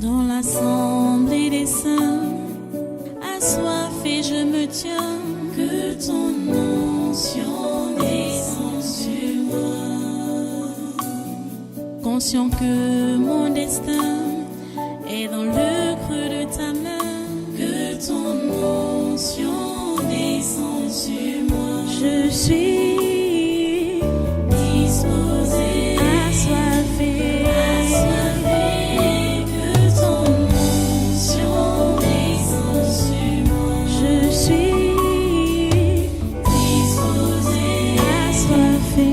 Dans l'assemblée des saints, assoiffé je me tiens, que ton onction descende sur moi. Conscient que mon destin est dans le creux de ta main, que ton onction descende sur moi. Je suis disposé, assoiffé, que ton onction descende sur moi. Je suis disposé, assoiffé,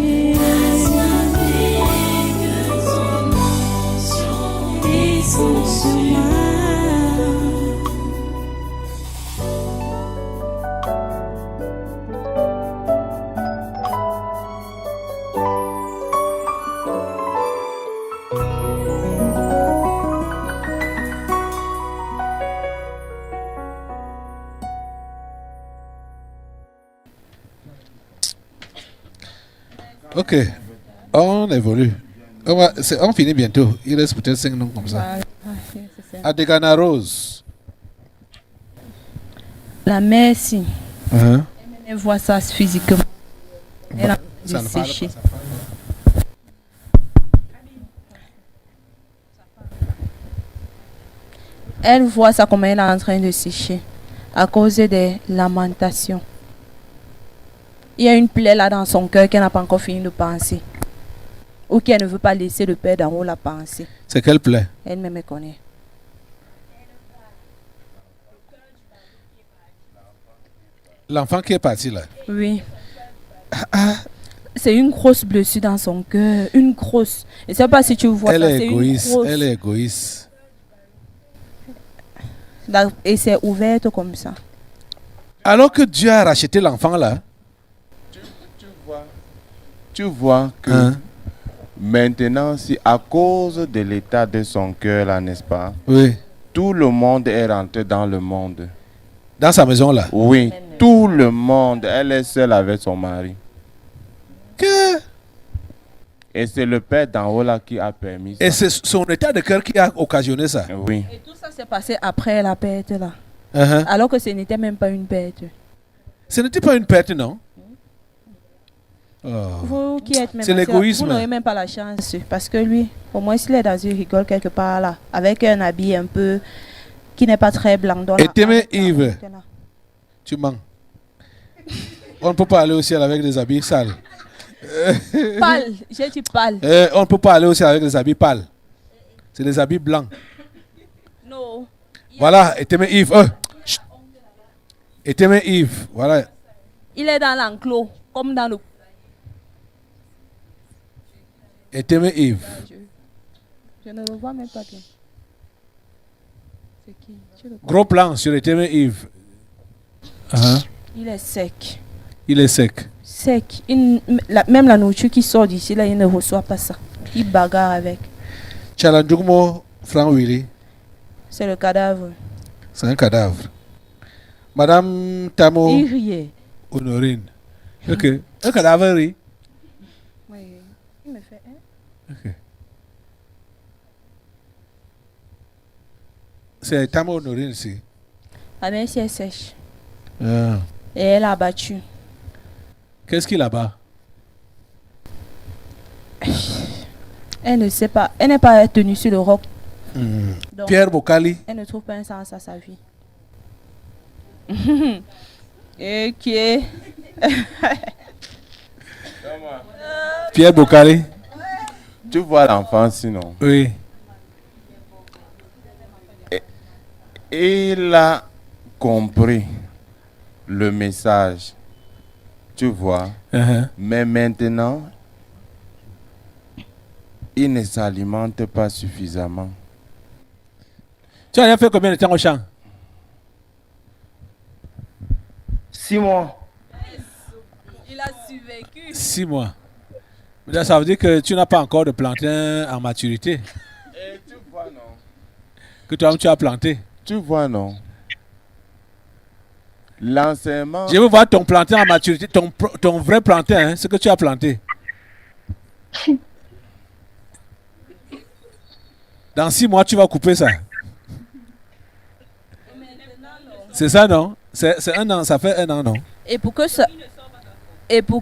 que ton onction descende sur moi. Ok, on évolue. On finit bientôt. Il reste peut-être 5 noms comme ça. Adegana Rose. La mère, si Hein? elle voit ça physiquement, elle a Ça de ne parle sécher. pas, ça parle Elle voit ça comme elle est en train de sécher à cause des lamentations. Il y a une plaie là dans son cœur qu'elle n'a pas encore fini de penser. Ou qu'elle ne veut pas laisser le Père d'en haut la penser. C'est quelle plaie? Elle-même elle connaît. L'enfant qui est parti là. Oui. C'est une grosse blessure dans son cœur. Une grosse. Je ne sais pas si tu vois Elle ça. est C'est une égoïste. grosse. Elle est égoïste. Et c'est ouverte comme ça. Alors que Dieu a racheté l'enfant là. Tu vois que Hein? maintenant, si à cause de l'état de son cœur, là, n'est-ce pas, Oui. tout le monde est rentré dans le monde. Dans sa maison là. Oui, tout le monde. Elle est seule avec son mari. Que? Et c'est le Père d'en haut là qui a permis ça. Et c'est son état de cœur qui a occasionné ça. Oui. Et tout ça s'est passé après la perte là. Uh-huh. Alors que ce n'était même pas une perte. Ce n'était pas une perte, non? Oh. Vous qui êtes même C'est assis là, l'égoïsme. vous n'aurez même pas la chance. Parce que lui, au moins s'il est dans une rigole quelque part là, avec un habit un peu qui n'est pas très blanc. Et t'aimais Yves, tu mens. On ne peut pas aller au ciel avec des habits sales. Pâle, j'ai dit pâle. On ne peut pas aller au ciel avec des habits pâles. C'est des habits blancs. Non. Voilà, et t'aimais Yves. Chut. Et t'aimais Yves, voilà. Il est dans l'enclos, comme dans le. Et t'aimais Yves. Je ne le vois même pas bien. C'est qui? Tu le Gros plan sur t'aimais Yves. Uh-huh. Il est sec. Il est sec. Sec. Même la nourriture qui sort d'ici, là, il ne reçoit pas ça. Il bagarre avec. Chalandjougmo, Franck Willy, C'est le cadavre. c'est un cadavre. Madame Tamo Il riait. Honorine. Ok. Un cadavre, oui. Oui. Il me fait. Ok. C'est Tamo Honorine ici. La main si est sèche. Ah. Et elle a battu. Qu'est-ce qu'il a là-bas? Elle ne sait pas. Elle n'est pas tenue sur le roc. Donc, Pierre Bocali. elle ne trouve pas un sens à sa vie. Ok. Pierre Bocali. Tu vois l'enfant sinon. Oui. Il a compris le message. Tu vois. Uh-huh. Mais maintenant, il ne s'alimente pas suffisamment. Tu as fait combien de temps au champ? 6 mois. Il a survécu. 6 mois. Mais ça veut dire que tu n'as pas encore de plantain en maturité. Et tu vois, non? Que toi-même tu as planté. Tu vois, non? L'enseignement. Je veux voir ton plantain en maturité, ton vrai plantain, hein, ce que tu as planté. Dans 6 mois, tu vas couper ça. C'est ça, non? C'est un an, ça fait un an, non? Et pour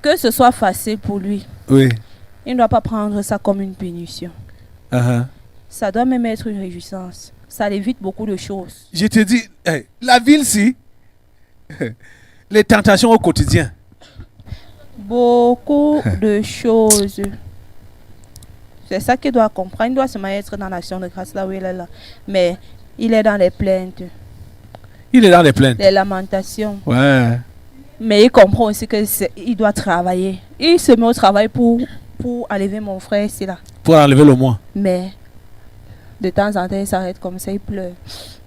que ce soit facile pour lui, Oui. il ne doit pas prendre ça comme une punition. Uh-huh. Ça doit même être une réjouissance. Ça évite beaucoup de choses. Je te dis, hey, la ville-ci, les tentations au quotidien. Beaucoup de choses. C'est ça qu'il doit comprendre. Il doit seulement être dans l'action de grâce là où il est là. Mais il est dans les plaintes, Il est dans les plaintes. les lamentations. Ouais. Mais il comprend aussi qu'il doit travailler. Il se met au travail pour enlever mon frère ici là. Pour enlever le moins. Mais de temps en temps, il s'arrête comme ça, il pleure.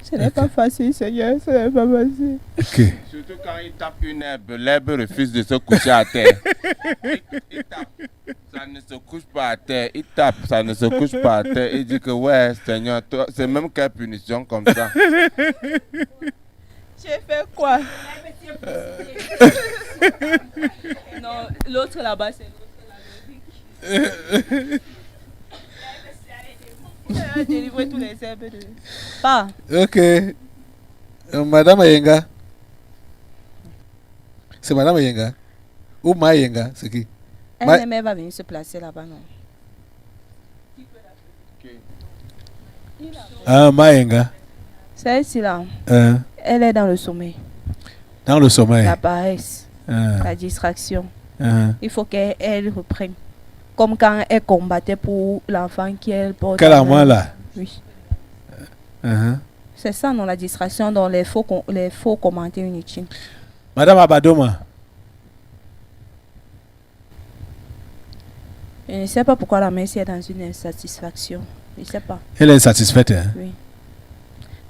Ce n'est pas facile, Seigneur, ce n'est pas facile. Ok. Surtout quand il tape une herbe, l'herbe refuse de se coucher à terre. Il tape, ça ne se couche pas à terre. Il tape, ça ne se couche pas à terre. Il dit que ouais, Seigneur, toi, c'est même quelle punition comme ça. J'ai fait quoi? Non, l'autre là-bas, c'est l'autre là. Il a délivré tous les herbes de... Pas. Ok. Madame Ayenga. C'est Madame Ayenga. Ou Mayenga, c'est qui? Elle va venir se placer là-bas, non? Ah, Mayenga. Celle-ci là, elle est dans le sommeil, Dans le sommeil. la paresse, la distraction. Uh-huh. Il faut qu'elle reprenne. Comme quand elle combattait pour l'enfant qu'elle porte. Quel amour là? Oui. Uh-huh. C'est ça, non, la distraction dans les faux commentaires inutiles. Madame Abadoma. Je ne sais pas pourquoi la mère est dans une insatisfaction. Je ne sais pas. Elle est satisfaite, hein? Oui.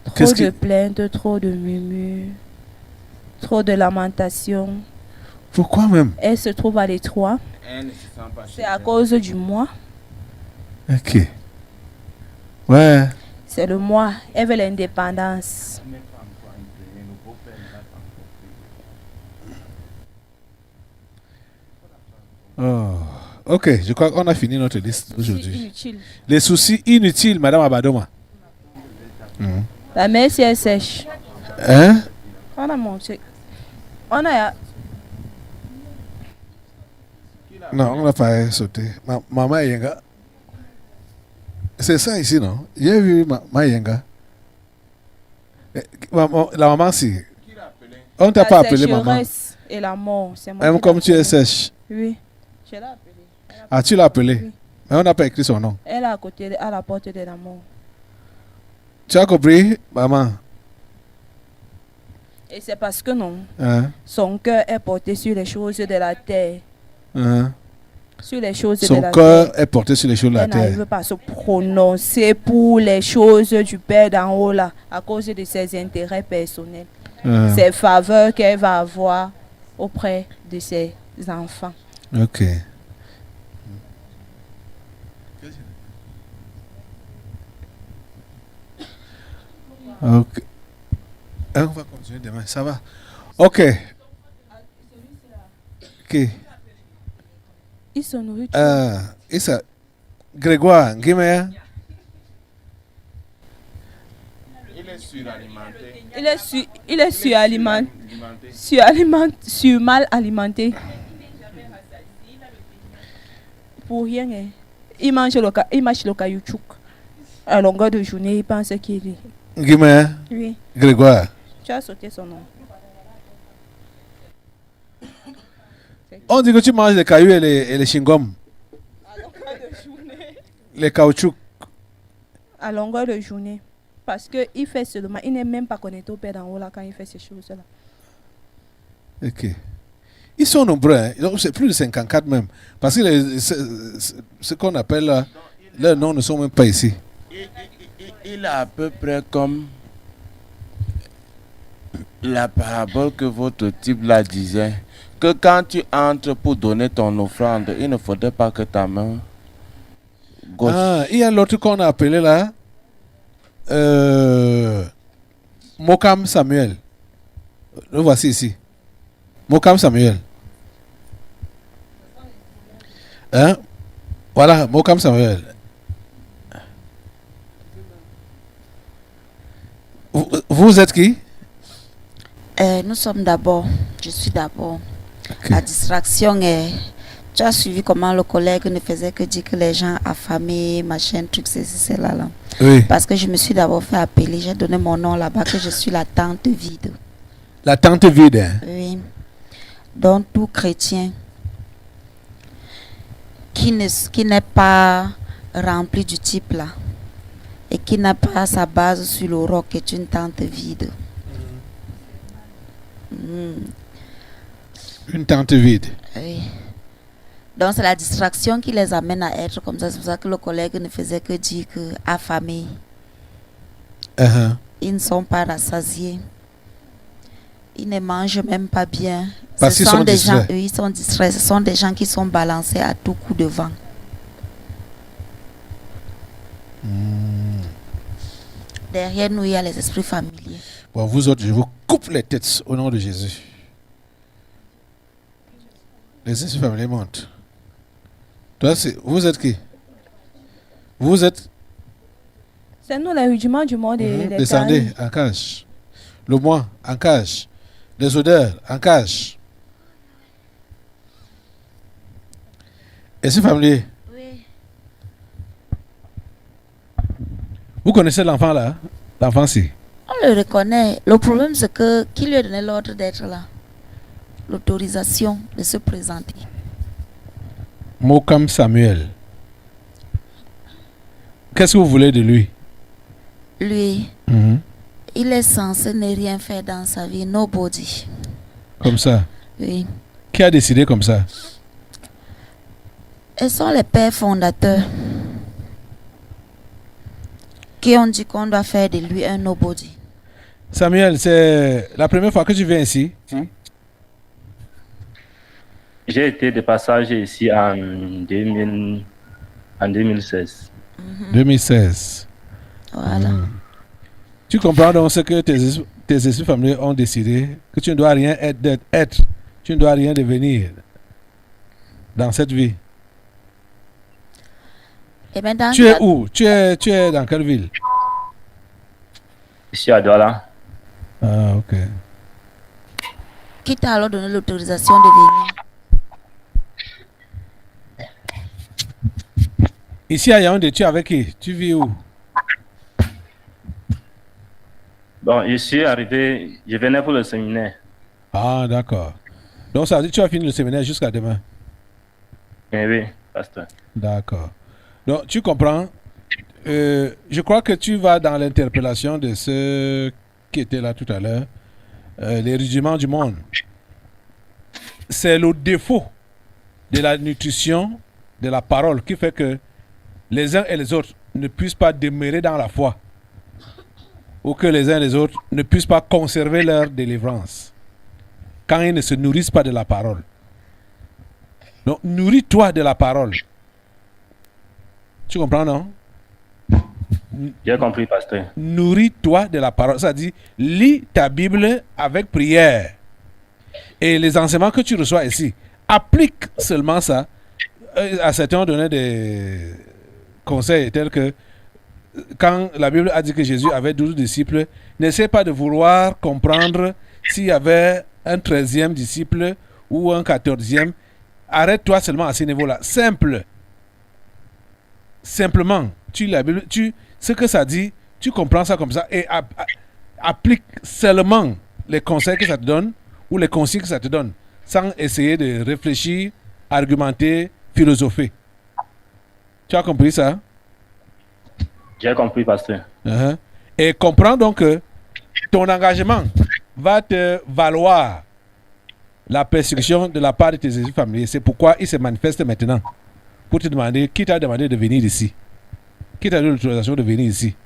Trop Qu'est-ce de qui- plaintes, trop de murmures, trop de lamentations. Pourquoi même? Elle se trouve à l'étroit. Elle ne se sent pas C'est à cause du mois. Ok. Ouais. C'est le mois. Elle veut l'indépendance. Oh. Ok, je crois qu'on a fini notre liste C'est aujourd'hui. inutile. Les soucis inutiles, Madame Abadoma. La mère, si elle sèche. Hein? On a monté. On a... Non, on n'a pas sauté. Maman Yenga. C'est ça ici, non? J'ai vu Maman Yenga. La maman, si. On t'a pas appelé maman. sécheresse et la mort. C'est moi Même qui comme l'ai tu es appelée. sèche. Oui. Je l'ai appelée. Ah, tu l'as appelé? Oui. Mais on n'a pas écrit son nom. Elle est à côté, à la porte de la mort. Tu as compris, maman? Et c'est parce que non, Hein? son cœur est porté sur les choses de la terre. Hein? Sur les choses de Son la cœur terre. est porté sur les choses de la Elle terre. n'arrive pas à se prononcer pour les choses du Père d'en haut là, à cause de ses intérêts personnels. Hein. Ses faveurs qu'elle va avoir auprès de ses enfants. Ok. Ok. On va continuer demain, ça va. Ok. Ok. Il se nourrit. Et ça, Grégoire, Guiméa. Il est suralimenté. Il est sur mal alimenté. Pour rien. Hein. Il mange le caoutchouc. À longueur de journée, il pense qu'il est. Guiméa, Oui. Grégoire. Tu as sauté son nom. On dit que tu manges les cailloux et les chewing-gums. Les caoutchoucs. À longueur de journée. Parce qu'il fait seulement. Il n'est même pas connecté au Père d'en haut là quand il fait ces choses-là. Ok. Ils sont nombreux, hein. Donc, c'est plus de 54 même. Parce que ce qu'on appelle là, leurs noms ne sont même pas ici. Il est à peu près comme la parabole que votre type là disait. Que quand tu entres pour donner ton offrande, il ne faudrait pas que ta main gauche... Ah, il y a l'autre qu'on a appelé là. Mokam Samuel. Le voici ici. Mokam Samuel. Hein? Voilà, Mokam Samuel. Vous êtes qui? Nous sommes d'abord, je suis d'abord. Ok. La distraction est... Tu as suivi comment le collègue ne faisait que dire que les gens affamés, machin, truc, c'est là, là. Oui. Parce que je me suis d'abord fait appeler, j'ai donné mon nom là-bas, que je suis la tante vide. La tente vide. Hein? Oui. Donc tout chrétien qui n'est pas rempli du type là et qui n'a pas sa base sur le roc est une tente vide. Une tente vide. Oui. Donc c'est la distraction qui les amène à être comme ça. C'est pour ça que le collègue ne faisait que dire que affamés, Uh-huh. ils ne sont pas rassasiés. Ils ne mangent même pas bien. Parce qu'ils sont des gens, distraits. ils sont distraits. Ce sont des gens qui sont balancés à tout coup de vent. Derrière nous, il y a les esprits familiers. Bon, vous autres, je vous coupe les têtes au nom de Jésus. Les esprits familiers montent. Toi, vous êtes qui? Vous êtes... C'est nous les rudiments du monde et les Descendez en cage. Le moi en cage. Les odeurs en cage. Esprit familier. Oui. Vous connaissez l'enfant là? Hein? L'enfant-ci. On le reconnaît. Le problème, c'est que qui lui a donné l'ordre d'être là? L'autorisation de se présenter. Mokam Samuel. Qu'est-ce que vous voulez de lui? Lui, Mhm. il est censé ne rien faire dans sa vie. Nobody. Comme ça. Oui. Qui a décidé comme ça? Ils sont les pères fondateurs qui ont dit qu'on doit faire de lui un nobody. Samuel, c'est la première fois que tu viens ici? J'ai été de passage ici en 2016. 2016. Voilà. Tu comprends donc ce que tes esprits familiers ont décidé? Que tu ne dois rien être. Tu ne dois rien devenir dans cette vie. Et maintenant, Tu es où? Tu es dans quelle ville? Je suis à Douala. Ah, ok. qui t'a alors donné l'autorisation de venir? Ici à Yaoundé, tu es avec qui? Tu vis où? Bon, je suis arrivé, je venais pour le séminaire. Ah, d'accord. Donc ça veut dire que tu as fini le séminaire jusqu'à demain. Eh oui, pasteur. D'accord. Donc tu comprends. Je crois que tu vas dans l'interpellation de ceux qui étaient là tout à l'heure. Les rudiments du monde. C'est le défaut de la nutrition de la parole qui fait que les uns et les autres ne puissent pas demeurer dans la foi, ou que les uns et les autres ne puissent pas conserver leur délivrance quand ils ne se nourrissent pas de la parole. Donc, nourris-toi de la parole. Tu comprends, non? J'ai compris, pasteur. Nourris-toi de la parole. Ça dit, lis ta Bible avec prière. Et les enseignements que tu reçois ici, applique seulement ça. À certains ont donné des conseils tels que quand la Bible a dit que Jésus avait 12 disciples, n'essaie pas de vouloir comprendre s'il y avait un 13e disciple ou un 14e. Arrête-toi seulement à ce niveau-là. Simple. Simplement, tu lis la Bible, ce que ça dit, tu comprends ça comme ça et applique seulement les conseils que ça te donne ou les consignes que ça te donne, sans essayer de réfléchir, argumenter, philosopher. Tu as compris ça? J'ai compris, pasteur. Uh-huh. Et comprends donc que ton engagement va te valoir la persécution de la part de tes esprits familiers. C'est pourquoi il se manifeste maintenant pour te demander qui t'a demandé de venir ici, qui t'a donné l'autorisation de venir ici.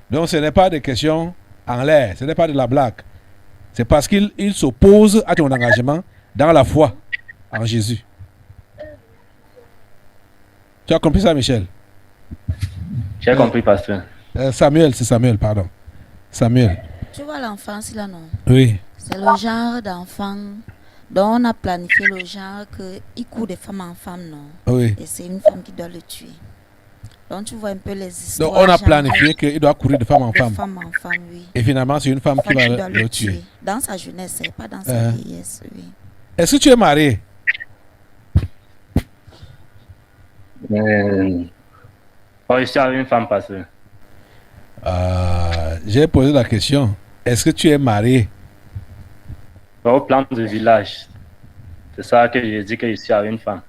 Donc ce n'est pas des questions en l'air, ce n'est pas de la blague. C'est parce qu'il s'oppose à ton engagement dans la foi en Jésus. Tu as compris ça, Michel? J'ai compris, pasteur. Samuel, c'est Samuel, pardon. Samuel. Tu vois l'enfance là, non? Oui. C'est le genre d'enfant dont on a planifié le genre qu'il court de femme en femme, non? Oui. Et c'est une femme qui doit le tuer. Donc tu vois un peu les histoires. Donc on a genre, planifié qu'il doit courir de femme en de femme. femme en femme, oui. Et finalement, c'est une femme qui Enfin, tu va dois le tuer. Dans sa jeunesse, pas dans sa vieillesse, oui. Est-ce que tu es marié? Bon, je suis avec une femme, pasteur. J'ai posé la question. Est-ce que tu es marié? Bon, au plan du village, c'est ça que j'ai dit que je suis avec une femme.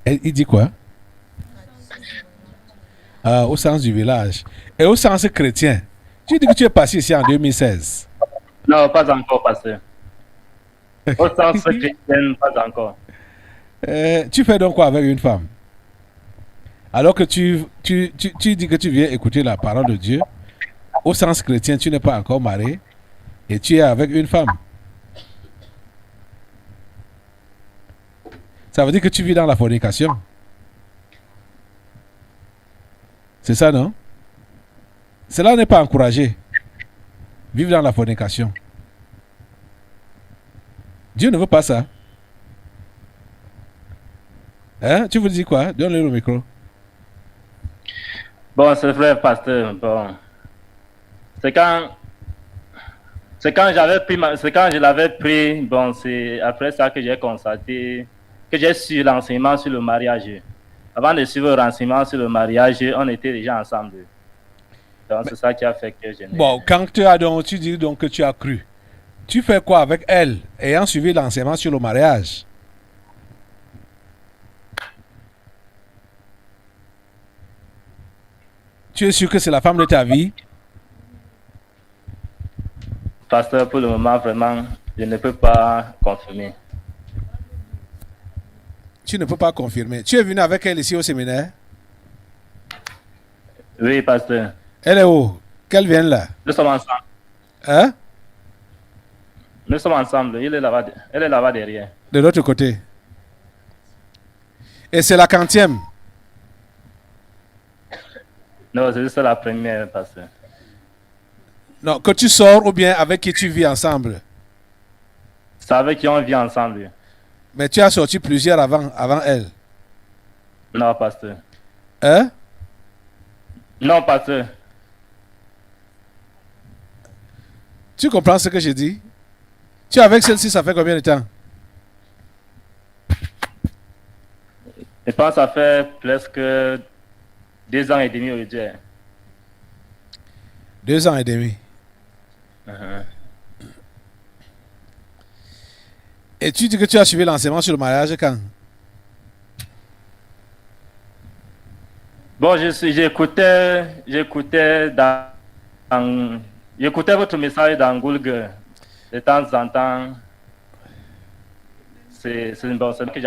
Il dit quoi? Au sens du village. Et au sens chrétien. Tu dis que tu es passé ici en 2016. Non, pas encore, pasteur. Au sens chrétien, pas encore. Tu fais donc quoi avec une femme? Alors que tu dis que tu viens écouter la parole de Dieu, au sens chrétien, tu n'es pas encore marié et tu es avec une femme. Ça veut dire que tu vis dans la fornication. C'est ça, non? Cela n'est pas encouragé. Vivre dans la fornication. Dieu ne veut pas ça. Hein? Tu veux dire quoi? Donne-le le micro. Bon, c'est vrai, pasteur. Bon. C'est quand je l'avais pris, bon, c'est après ça que j'ai constaté, que j'ai su l'enseignement sur le mariage. Avant de suivre le renseignement sur le mariage, on était déjà ensemble. Donc c'est ça qui a fait que je n'ai... Bon, quand tu dis donc que tu as cru, tu fais quoi avec elle, ayant suivi l'enseignement sur le mariage? Tu es sûr que c'est la femme de ta vie? Pasteur, pour le moment, vraiment, je ne peux pas confirmer. Tu ne peux pas confirmer. Tu es venu avec elle ici au séminaire? Oui, pasteur. Elle est où? Qu'elle vienne là? Nous sommes ensemble. Hein? Nous sommes ensemble. Elle est là-bas derrière. De l'autre côté. Et c'est la quantième? Non, c'est juste la première, pasteur. Non, que tu sors ou bien avec qui tu vis ensemble? C'est avec qui on vit ensemble. Mais tu as sorti plusieurs avant elle. Non, pasteur. Hein? Non, pasteur. Tu comprends ce que je dis? Tu es avec celle-ci, ça fait combien de temps? Je pense que ça fait presque 2 ans et demi aujourd'hui. 2 ans et demi. Et tu dis que tu as suivi l'enseignement sur le mariage quand? Bon, j'écoutais votre message dans Google de temps en temps. C'est que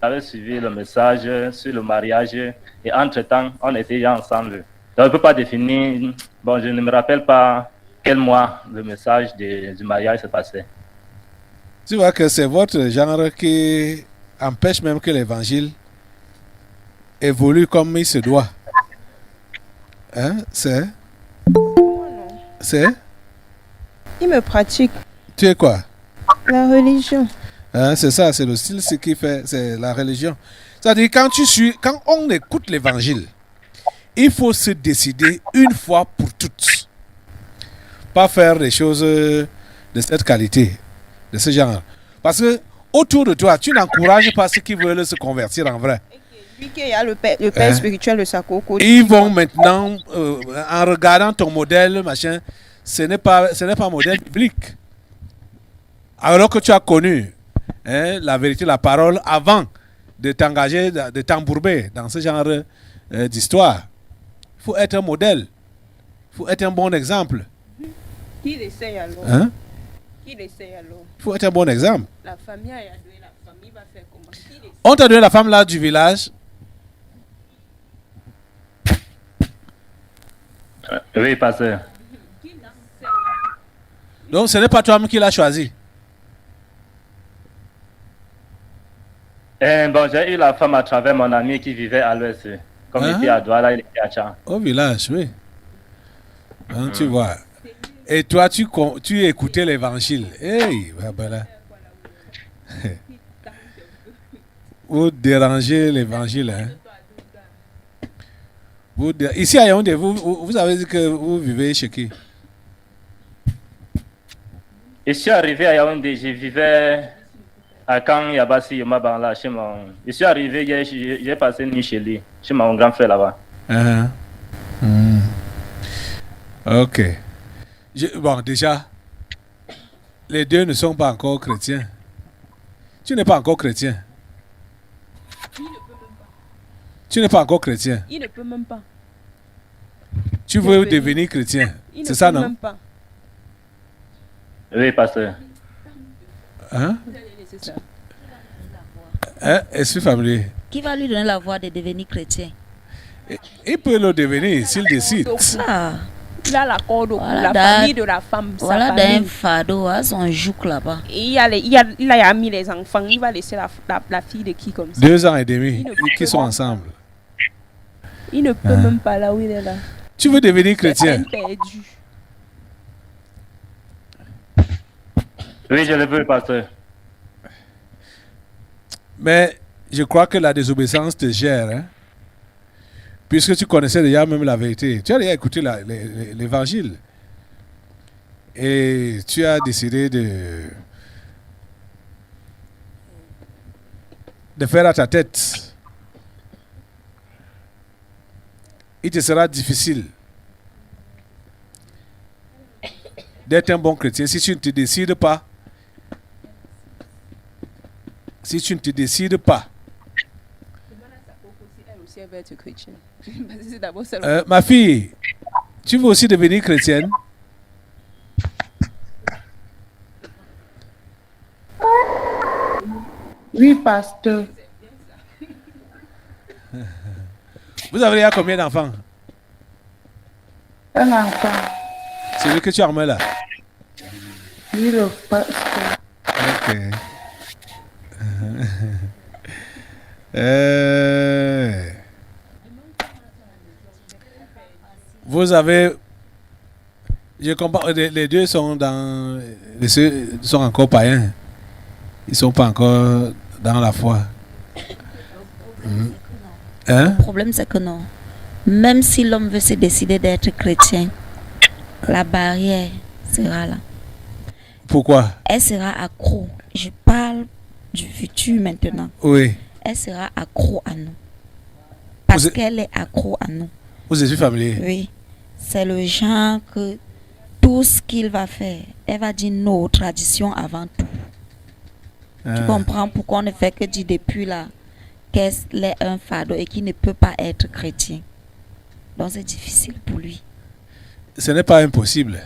j'avais suivi le message sur le mariage et entre-temps, on était déjà ensemble. Donc, je ne peux pas définir, bon, je ne me rappelle pas quel mois le message du mariage s'est passé. Tu vois que c'est votre genre qui empêche même que l'évangile évolue comme il se doit. Hein? C'est? Il me pratique Tu es quoi? la religion. Hein, c'est ça, c'est le style, ce qui fait, c'est la religion. C'est-à-dire, quand on écoute l'évangile, il faut se décider une fois pour toutes. Pas faire des choses de cette qualité, de ce genre. Parce que autour de toi, tu n'encourages pas ceux qui veulent se convertir en vrai. Lui qui a le père spirituel de sa coco. Ils vont maintenant, en regardant ton modèle, machin, ce n'est pas un modèle biblique. Alors que tu as connu la vérité, la parole, avant de t'engager, de t'embourber dans ce genre d'histoire. Il faut être un modèle. Il faut être un bon exemple. Qui l'essaye alors? Hein? Qui l'essaye alors? Il faut être un bon exemple. La famille a donné la famille, va faire comment? Qui l'essaye? On t'a donné la femme là du village. Oui, pasteur. Donc ce n'est pas toi-même qui l'as choisi. Bon, j'ai eu la femme à travers mon ami qui vivait à l'ouest. Comme il était à Douala, il était à Tchang. Au village, oui. Hein, tu vois. Et toi, tu écoutais l'évangile. Hey, voilà. Vous dérangez l'évangile. Hein? Ici à Yaoundé, vous avez dit que vous vivez chez qui? Je suis arrivé à Yaoundé, je vivais à Kang Yabassi, Yomaban, là, chez mon... Je suis arrivé hier, j'ai passé une nuit chez lui, chez mon grand frère là-bas. Ok. Bon, déjà, les deux ne sont pas encore chrétiens. Tu n'es pas encore chrétien. Tu n'es pas encore chrétien. Il ne peut même pas. Tu veux devenir chrétien. Il ne C'est ça, peut non? même pas. Oui, pasteur. Hein? C'est ça. Hein? Esprit familier. Qui va lui donner la voie de devenir chrétien? Il peut le devenir s'il décide. Ah, Il a l'accord de Voilà, la famille de la femme. sa voilà, dans famille. un fardeau, à son jouk là-bas. Et il a mis les enfants. Il va laisser la fille de qui comme ça? 2 ans et demi Il ne peut qui sont pas. ensemble. Il ne peut même pas là où il est là. Tu veux devenir C'est chrétien. perdu. Oui, je le veux, pasteur. Mais je crois que la désobéissance te gère. Hein? Puisque tu connaissais déjà même la vérité. Tu as déjà écouté l'évangile. Et tu as décidé de faire à ta tête. Il te sera difficile d'être un bon chrétien si tu ne te décides pas. Si tu ne te décides pas. Elle aussi, elle veut être chrétienne. Parce que c'est d'abord ça. Ma fille, tu veux aussi devenir chrétienne? Oui, pasteur. Vous avez déjà combien d'enfants? Un enfant. C'est lui que tu as remis là. Oui, le pasteur. Ok. Vous avez... Je comprends, les deux sont dans... sont encore païens. Ils ne sont pas encore dans la foi. Hein? Le problème, c'est que non. Même si l'homme veut se décider d'être chrétien, la barrière sera là. Pourquoi? Elle sera accro. Je parle du futur maintenant. Oui. Elle sera accro à nous. Parce êtes- qu'elle est accro à nous. Vous êtes familier? Oui. C'est le genre que tout ce qu'il va faire, elle va dire nos traditions avant tout. Tu comprends pourquoi on ne fait que dire depuis là qu'elle est un fardeau et qu'il ne peut pas être chrétien. Donc c'est difficile pour lui. Ce n'est pas impossible.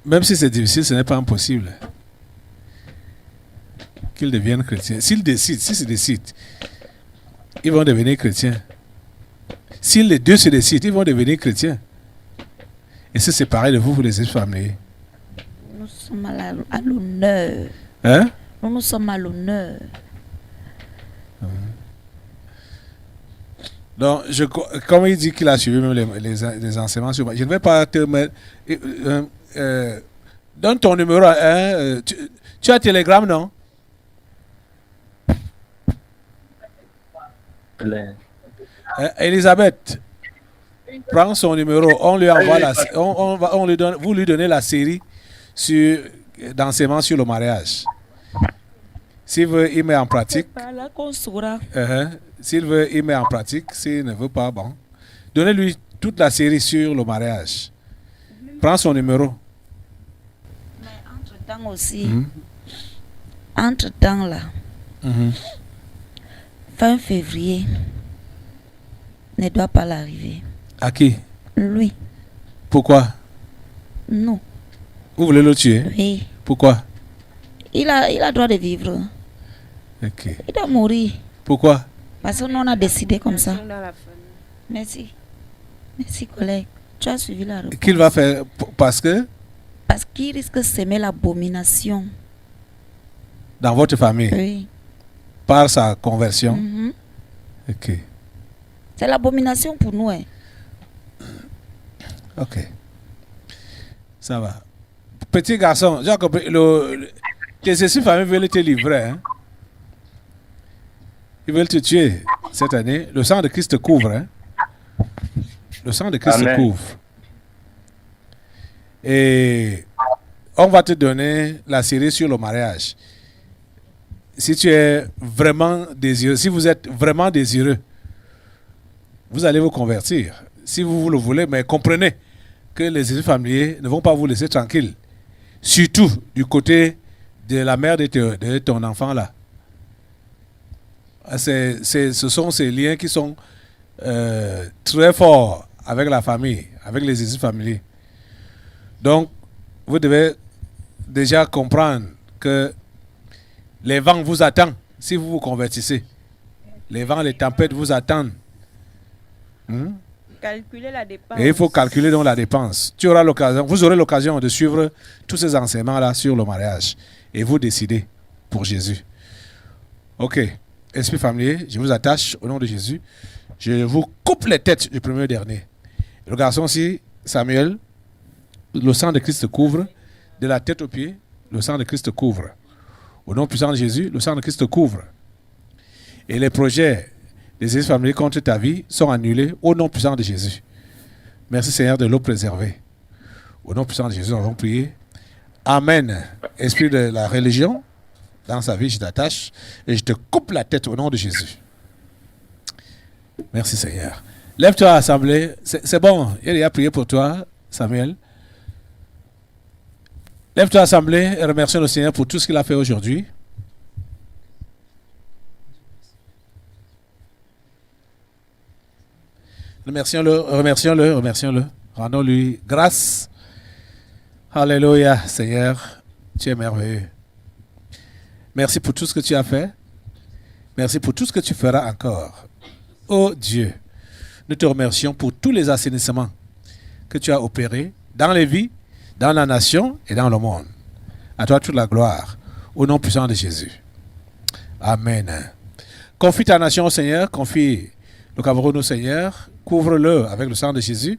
Même si c'est difficile, ce n'est pas impossible. Qu'ils deviennent chrétiens. S'ils se décident, ils vont devenir chrétiens. Si les deux se décident, ils vont devenir chrétiens. Et se séparer de vous, vous les familles. Nous sommes à l'honneur. Hein? Nous sommes à l'honneur. Donc, comme il dit qu'il a suivi même les enseignements, je ne vais pas te mettre... donne ton numéro. Hein, tu as Telegram, non? Elisabeth, prends son numéro. On lui envoie on lui donne, vous lui donnez la série d'enseignements sur le mariage. S'il veut, il met en pratique. Par là qu'on saura. S'il veut, il met en pratique. S'il ne veut pas, bon. Donnez-lui toute la série sur le mariage. Prends son numéro. Mais entre-temps aussi, entre-temps là, fin février ne doit pas l'arriver. À qui? Lui, Pourquoi? non. Vous voulez le tuer? Oui. Pourquoi? Il a droit de vivre. Ok. Il doit mourir. Pourquoi? Parce que nous on a décidé comme ça. Dans la famille. Merci. Merci collègue. Tu as suivi la réponse. Qu'il va faire? Parce que Parce qu'il risque de s'aimer l'abomination. dans votre famille, Oui. par sa conversion. Mhm. Ok. C'est l'abomination pour nous. Hein. Ok. Ça va. Petit garçon, j'ai compris. Tes esprits familles veulent te livrer. Hein? Ils veulent te tuer cette année. Le sang de Christ te couvre. Hein? Le sang de Christ te Amen. couvre. Et on va te donner la série sur le mariage. Si tu es vraiment désireux, si vous êtes vraiment désireux, vous allez vous convertir. Si vous le voulez, mais comprenez que les états familiers ne vont pas vous laisser tranquille. Surtout du côté de la mère de ton enfant là. Ce sont ces liens qui sont très forts avec la famille, avec les états familiers. Donc, vous devez déjà comprendre que les vents vous attendent si vous vous convertissez. Les vents, les tempêtes vous attendent. Calculer la dépense. Et il faut calculer donc la dépense. Vous aurez l'occasion de suivre tous ces enseignements-là sur le mariage. Et vous décidez pour Jésus. Ok. Esprit familier, je vous attache au nom de Jésus. Je vous coupe les têtes du premier au dernier. Le garçon aussi, Samuel, le sang de Christ te couvre. De la tête aux pieds, le sang de Christ te couvre. Au nom puissant de Jésus, le sang de Christ te couvre. Et les projets des esprits familiers contre ta vie sont annulés au nom puissant de Jésus. Merci Seigneur de l'eau préservée. Au nom puissant de Jésus, nous allons prier. Amen. Esprit de la religion, dans sa vie, je t'attache et je te coupe la tête au nom de Jésus. Merci Seigneur. Lève-toi à l'assemblée. C'est bon, il a prié pour toi, Samuel. Lève-toi à l'assemblée et remercions le Seigneur pour tout ce qu'il a fait aujourd'hui. Remercions-le. Rendons-lui grâce. Alléluia, Seigneur, tu es merveilleux. Merci pour tout ce que tu as fait. Merci pour tout ce que tu feras encore. Oh Dieu, nous te remercions pour tous les assainissements que tu as opérés dans les vies, dans la nation et dans le monde. À toi toute la gloire, au nom puissant de Jésus. Amen. Confie ta nation au Seigneur, confie le Cameroun au Seigneur, couvre-le avec le sang de Jésus,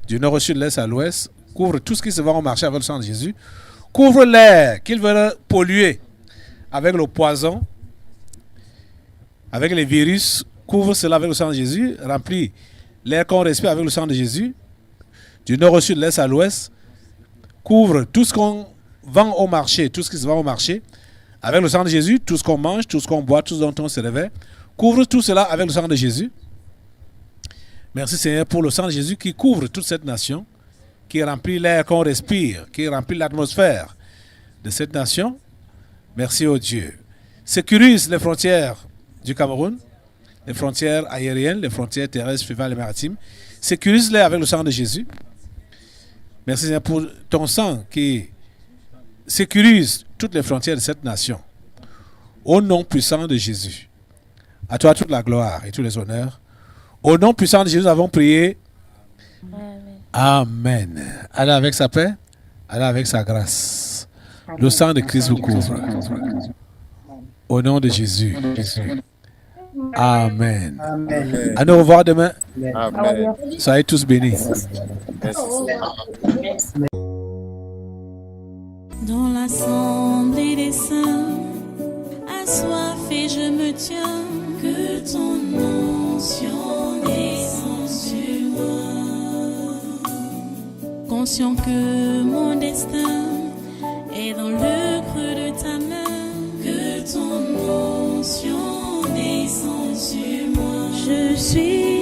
du nord au sud, de l'est à l'ouest, couvre tout ce qui se va au marché avec le sang de Jésus, couvre l'air qu'ils veulent polluer avec le poison, avec les virus, couvre cela avec le sang de Jésus, remplis l'air qu'on respire avec le sang de Jésus, du nord au sud, de l'est à l'ouest, couvre tout ce qu'on vend au marché, tout ce qui se vend au marché, avec le sang de Jésus, tout ce qu'on mange, tout ce qu'on boit, tout ce dont on se réveille, couvre tout cela avec le sang de Jésus. Merci Seigneur pour le sang de Jésus qui couvre toute cette nation, qui remplit l'air qu'on respire, qui remplit l'atmosphère de cette nation. Merci au Dieu. Sécurise les frontières du Cameroun, les frontières aériennes, les frontières terrestres, fleuves et maritimes. Sécurise-les avec le sang de Jésus. Merci Seigneur pour ton sang qui sécurise toutes les frontières de cette nation. Au nom puissant de Jésus. À toi toute la gloire et tous les honneurs. Au nom puissant de Jésus, nous avons prié. Amen. Allez avec sa paix, allez avec sa grâce. Le sang de Christ vous couvre. Au nom de Jésus. Amen. À nous revoir demain. Amen. Soyez tous bénis. Dans l'assemblée des saints, assoiffé je me tiens, que ton onction descende sur moi. Conscient que mon destin est dans le creux de ta main, que ton onction descende sur moi. Je suis